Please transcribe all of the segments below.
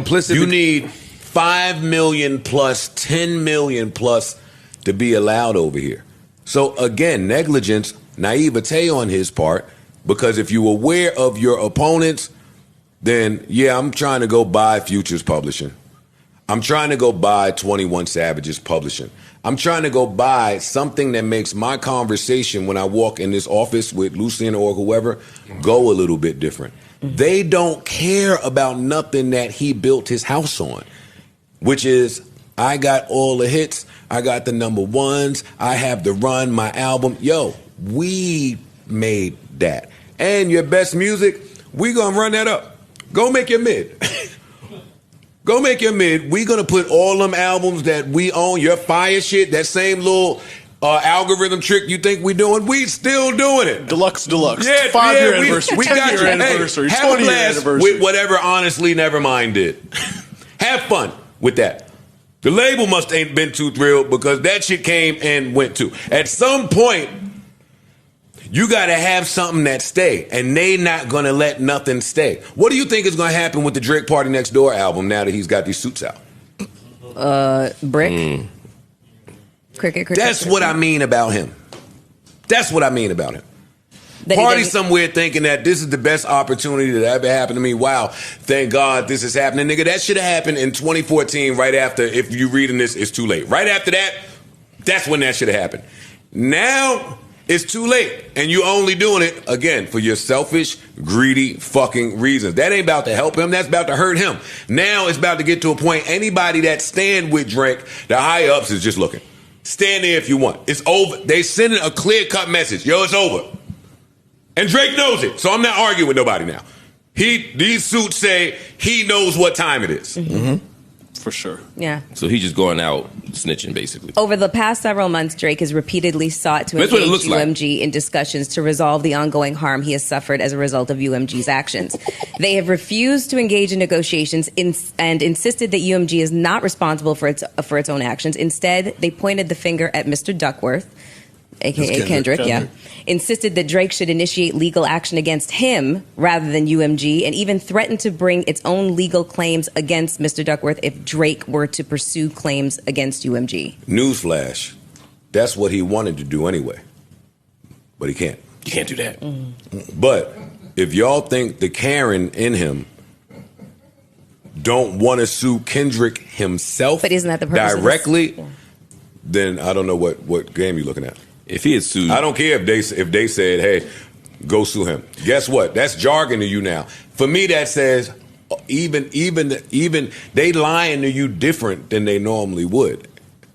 complicit. You need 5 million plus 10 million plus to be allowed over here. So again, negligence, naivete on his part, because if you're aware of your opponents, then yeah, I'm trying to go buy Futures Publishing. I'm trying to go buy 21 Savage's publishing. I'm trying to go buy something that makes my conversation when I walk in this office with Lucien or whoever go a little bit different. They don't care about nothing that he built his house on, which is, I got all the hits, I got the number ones, I have the run, my album. Yo, we made that. And your best music, we gonna run that up. Go make your mid. Go make your mid. We gonna put all them albums that we own, your fire shit, that same little algorithm trick you think we doing, we still doing it. Deluxe. Yeah, 5-year anniversary. We got you. Anniversary. Hey, have a blast with whatever Honestly Nevermind did. Have fun with that. The label must ain't been too thrilled because that shit came and went too. At some point, you got to have something that stay, and they not going to let nothing stay. What do you think is going to happen with the Drake Party Next Door album now that he's got these suits out? Brick. Cricket. That's what I mean about him. That's what I mean about him. Party somewhere thinking that this is the best opportunity that ever happened to me. Wow, thank God this is happening. Nigga, that should have happened in 2014 right after, if you reading this, it's too late. Right after that, that's when that should have happened. Now, it's too late. And you only doing it, again, for your selfish, greedy fucking reasons. That ain't about to help him. That's about to hurt him. Now it's about to get to a point, anybody that stand with Drake, the high-ups is just looking. Stand there if you want. It's over. They sending a clear-cut message. Yo, it's over. And Drake knows it, so I'm not arguing with nobody now. These suits say he knows what time it is. Mm-hmm. For sure. Yeah. So he's just going out snitching, basically. Over the past several months, Drake has repeatedly sought to engage UMG in discussions to resolve the ongoing harm he has suffered as a result of UMG's actions. They have refused to engage in negotiations and insisted that UMG is not responsible for its own actions. Instead, they pointed the finger at Mr. Duckworth, a.k.a. Kendrick, insisted that Drake should initiate legal action against him rather than UMG, and even threatened to bring its own legal claims against Mr. Duckworth if Drake were to pursue claims against UMG. Newsflash, that's what he wanted to do anyway. But he can't. You can't do that. But if y'all think the Karen in him don't want to sue Kendrick himself but isn't that the purpose directly, then I don't know what game you're looking at. If he had sued, I don't care if they said, "Hey, go sue him." Guess what? That's jargon to you now. For me, that says even they lying to you different than they normally would.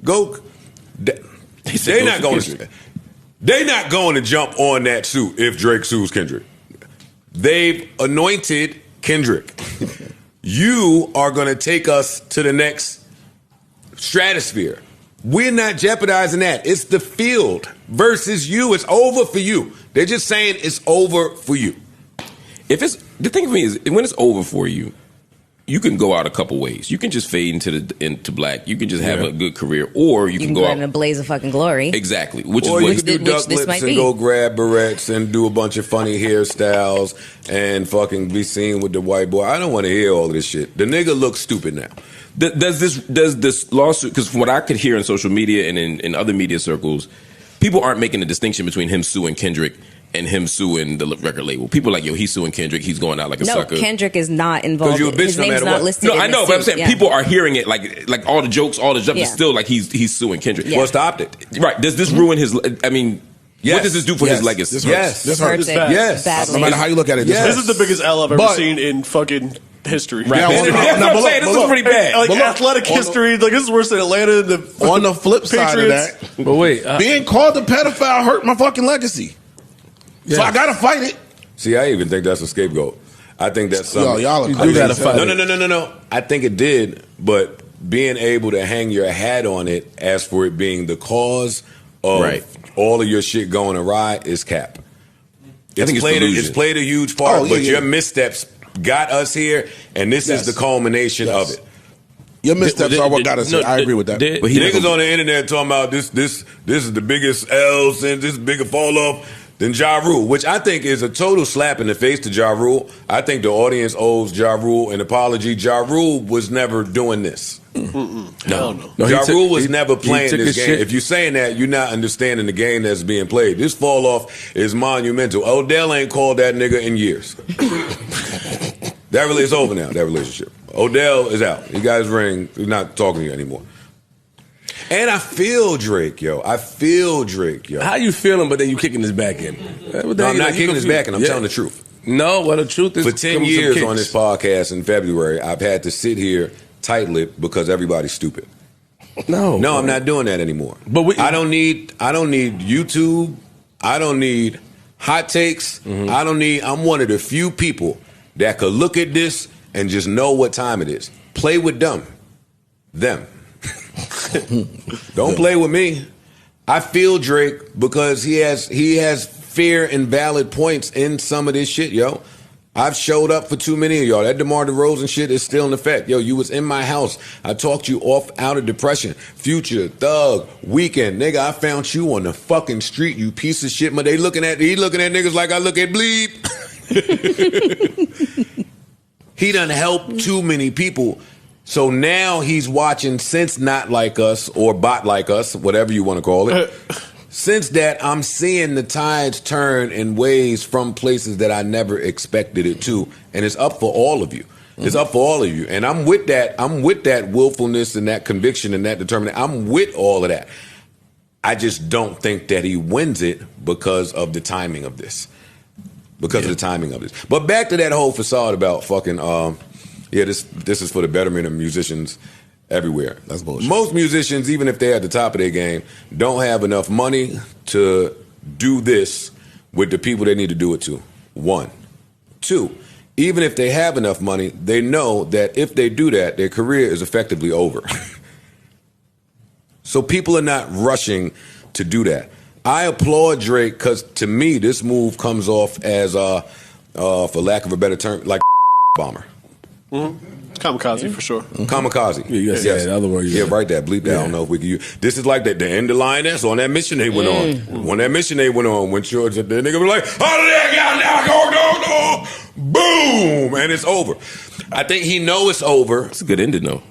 Go. They're not going to jump on that suit if Drake sues Kendrick. They've anointed Kendrick. You are going to take us to the next stratosphere. We're not jeopardizing that. It's the field versus you. It's over for you. They're just saying it's over for you. The thing for me is, when it's over for you, you can go out a couple ways. You can just fade into black. You can just have a good career, or you can go out in a blaze of fucking glory. Exactly. Or you can do duck lips and go grab barrettes and do a bunch of funny hairstyles and fucking be seen with the white boy. I don't want to hear all of this shit. The nigga looks stupid now. Does this lawsuit, because from what I could hear in social media and in other media circles, people aren't making a distinction between him suing Kendrick and him suing the record label. People are like, yo, he's suing Kendrick, he's going out like a sucker. No, Kendrick is not involved. His name's not listed. No, I know, but I'm saying people are hearing it like all the jokes, all the stuff is still like he's suing Kendrick. Well, stopped it. Right. Does this ruin his, I mean, what does this do for his legacy? This hurts. Yes. No matter how you look at it, this is the biggest L I've ever seen in fucking history. Right. This is pretty bad. Like athletic history, like this is worse than Atlanta. On the flip side of that, but wait, being called a pedophile hurt my fucking legacy. So I gotta fight it. See, I even think that's a scapegoat. I think that's something. Y'all you gotta fight it. No. I think it did, but being able to hang your hat on it as for it being the cause of all of your shit going awry is cap. It's played a huge part, but your missteps got us here, and this is the culmination of it. Your missteps are what got us here. I agree with that. But niggas on the internet talking about this is the biggest L since this bigger fall off. than Ja Rule, which I think is a total slap in the face to Ja Rule. I think the audience owes Ja Rule an apology. Ja Rule was never doing this. No. Ja Rule was never playing this game. Shit. If you're saying that, you're not understanding the game that's being played. This fall off is monumental. Odell ain't called that nigga in years. That really is over now, that relationship. Odell is out. He got his ring. He's not talking to you anymore. And I feel Drake, yo. How you feeling, but then you kicking his back in? No, I'm not kicking his back in. I'm telling the truth. No, well, the truth is... For 10 years on this podcast in February, I've had to sit here tight-lipped because everybody's stupid. No, I'm not doing that anymore. But I don't need YouTube. I don't need hot takes. Mm-hmm. I'm one of the few people that could look at this and just know what time it is. Play with them. Don't play with me. I feel Drake because he has fair and valid points in some of this shit, yo. I've showed up for too many of y'all. That DeMar DeRozan shit is still in effect. Yo, you was in my house. I talked you out of depression. Future, Thug, Weekend. Nigga, I found you on the fucking street, you piece of shit. But he looking at niggas like I look at Bleed. He done helped too many people. So now he's watching Since Not Like Us or Bot Like Us, whatever you want to call it. Since that, I'm seeing the tides turn in ways from places that I never expected it to. And it's up for all of you. It's up for all of you. And I'm with that. I'm with that willfulness and that conviction and that determination. I'm with all of that. I just don't think that he wins it because of the timing of this. Because of the timing of this. But back to that whole facade about fucking, this is for the betterment of musicians everywhere. That's bullshit. Most musicians, even if they're at the top of their game, don't have enough money to do this with the people they need to do it to. 1. 2, even if they have enough money, they know that if they do that, their career is effectively over. So people are not rushing to do that. I applaud Drake because to me, this move comes off as, for lack of a better term, like bomber. Mm-hmm. Kamikaze for sure. Kamikaze. Yes. In other words, write that. Bleep that. I don't know if we can use. This is like the end of Lioness on that mission they went on. On that mission they went on, when George, the nigga was like, oh, boom, and it's over. I think he know it's over. It's a good ending though.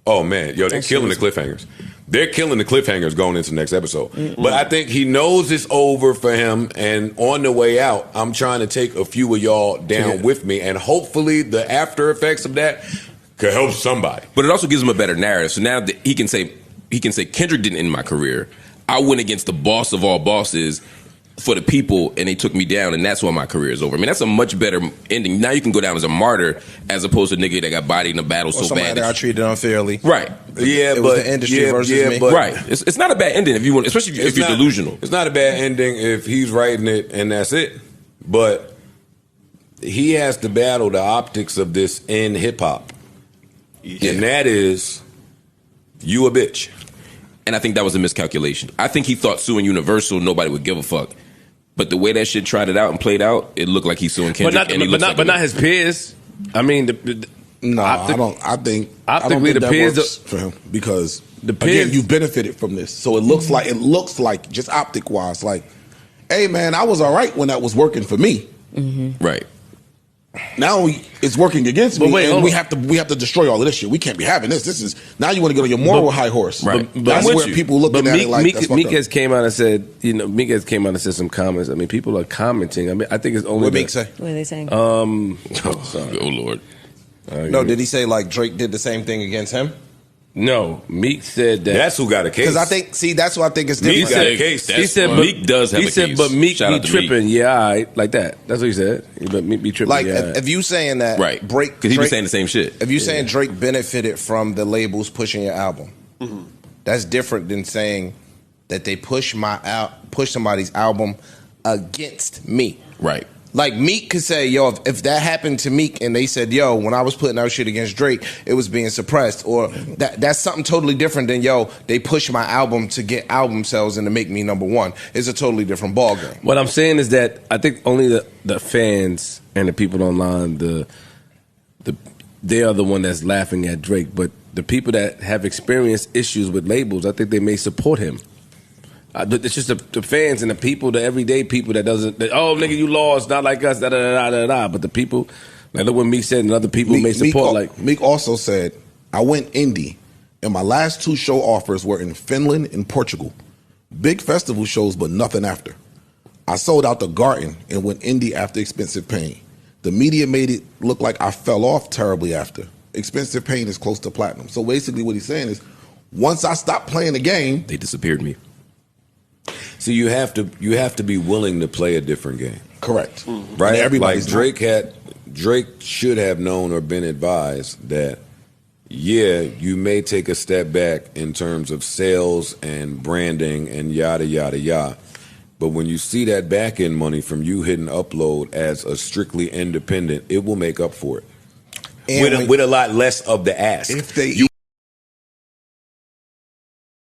Oh man, yo, they're killing the cliffhangers. They're killing the cliffhangers going into the next episode. Mm-hmm. But I think he knows it's over for him, and on the way out, I'm trying to take a few of y'all down with me, and hopefully the after effects of that could help somebody. But it also gives him a better narrative. So now that he can say Kendrick didn't end my career. I went against the boss of all bosses for the people, and they took me down, and that's why my career is over. I mean, that's a much better ending. Now you can go down as a martyr as opposed to a nigga that got bodied in a battle so bad that I treated unfairly. Right. Yeah, it was the industry versus me. But right. It's not a bad ending if you want, especially if you're delusional. It's not a bad ending if he's writing it and that's it. But he has to battle the optics of this in hip hop. Yeah. And that is, you a bitch. And I think that was a miscalculation. I think he thought suing Universal, nobody would give a fuck. But the way that shit tried it out and played out, it looked like he's suing Kendrick. But not his peers. I mean, I don't think the peers works for him because again, you benefited from this. So it looks like just optic wise, like, hey man, I was all right when that was working for me. Mm-hmm. Right. Now it's working against me, and we have to destroy all of this shit. We can't be having this. This is now you want to get on your moral high horse. Right. But that's where people looking at it like that's Meek has came out and said, Meek has came out and said some comments. I mean, people are commenting. I mean, I think it's only what Meek say. What are they saying? Oh Lord. No, did he say like Drake did the same thing against him? No, Meek said that. That's who got a case. Because I think, that's what I think is different. Meek got a case. He said, Meek does have a case. He said, but Meek be tripping. Meek. Yeah, all right, like that. That's what he said. But Meek be tripping. Like, if you saying that, right? Because he was saying the same shit. If you saying Drake benefited from the labels pushing your album, that's different than saying that they push somebody's album against me. Right. Like Meek could say, yo, if that happened to Meek and they said, yo, when I was putting out shit against Drake, it was being suppressed, or that's something totally different than, yo, they push my album to get album sales and to make me number one. It's a totally different ballgame. What I'm saying is that I think only the fans and the people online, they are the one that's laughing at Drake, but the people that have experienced issues with labels, I think they may support him. It's just the fans and the people, the everyday people that doesn't. Oh, nigga, you lost, not like us. Da da da da da. But the people, like look what Meek said, and other people may support. Meek also said, "I went indie, and my last 2 show offers were in Finland and Portugal. Big festival shows, but nothing after. I sold out the Garden and went indie after Expensive Pain. The media made it look like I fell off terribly after. Expensive Pain is close to platinum." So basically, what he's saying is, once I stopped playing the game, they disappeared me. So you have to be willing to play a different game. Correct. Right? Everybody's like Drake should have known or been advised that, yeah, you may take a step back in terms of sales and branding and yada, yada, yada. But when you see that back end money from you hitting upload as a strictly independent, it will make up for it. With a lot less of the ask. If they you